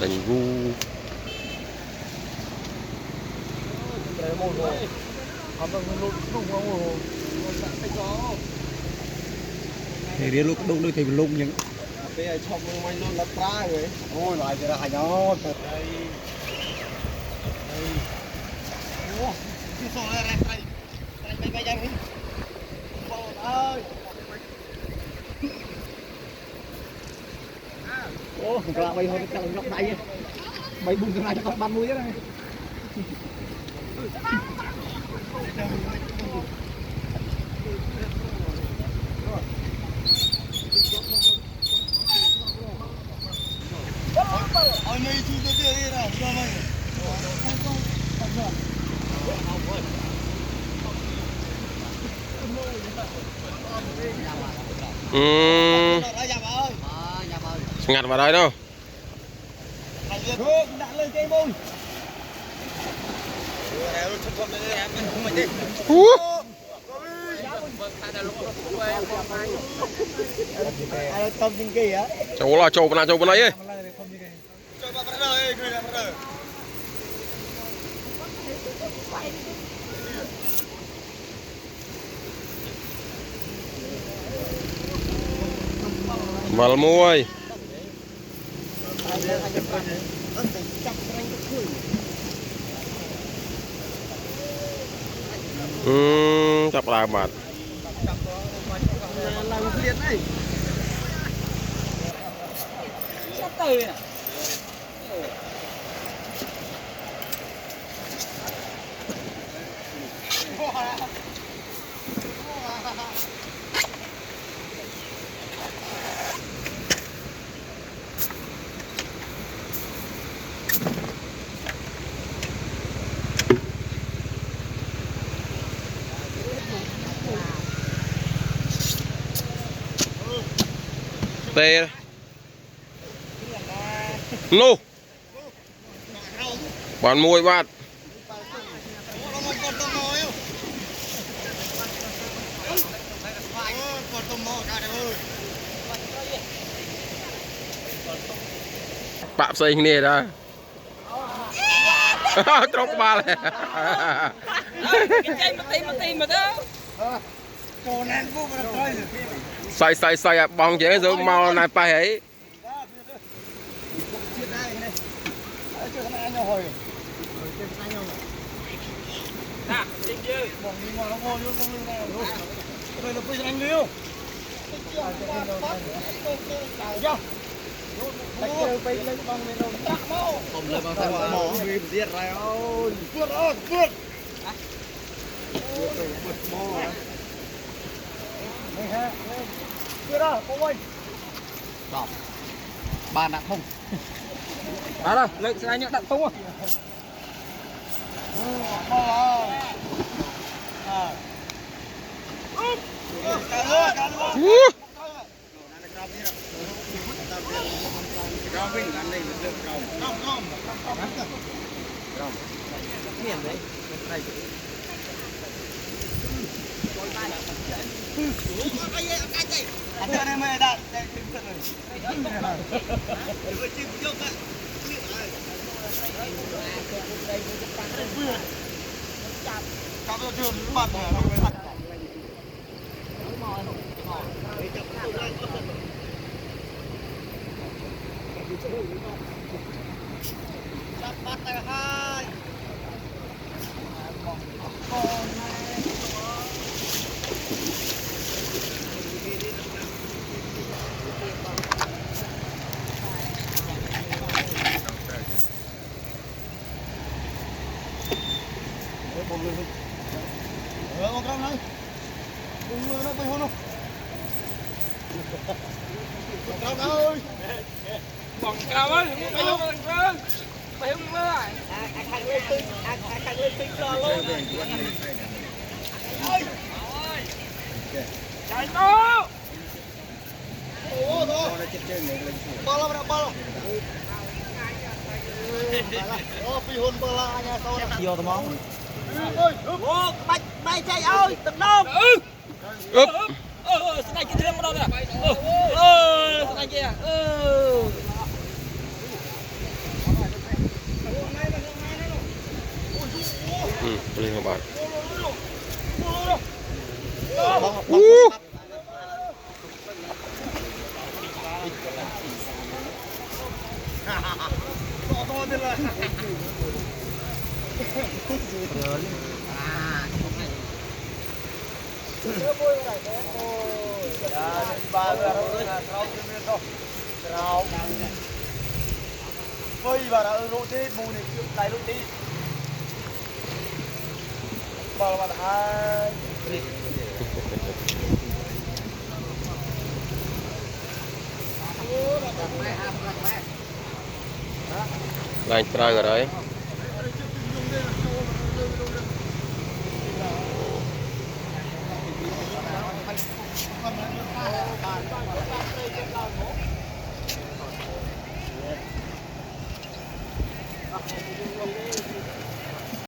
Đánh gu thì đi lúc đụng được thì lung những bây giờ chọc mày nó lật ra rồi ôi lại cái này nó cái số này này này bay đi ơi ô các bạn bay hơi cái lồng lọc này bay bung cái này cho con ban mũi đấy ôi mày chui tới kia đi nào cho mày ngặt vào đây đâu. Cháu là trâu bên này ấy. Mal muôi. Chập là mặt. Tê nô bán môi bát bạp xây này đó tróc ba này say bong chế rồi mau này bay ấy không lên bằng thang mỏ vì giết rồi ôi vượt mỏ chưa đó cô ơi đọc bàn đặt không đó rồi lệnh xe nhựa đặt không à anh cho nên mày đã Cặp cho trường mặt này nó mới sắp bắt tay hai con con này cùng nó bay hôn không con ơi bằng cao ấy bay hôn bay hôn mơ lại khăn lên tinh cho luôn chạy nó ô thôi bao lâu ô phi hôn bao lâu nha sau này vô tao mong ơi bạch bay chạy ơi từng đông này kia thêm đâu nè này kia to đi lên ba vơi bà đã lỗ thế mù này lại lỗ tí bà là hai Lại trời rồi đấy.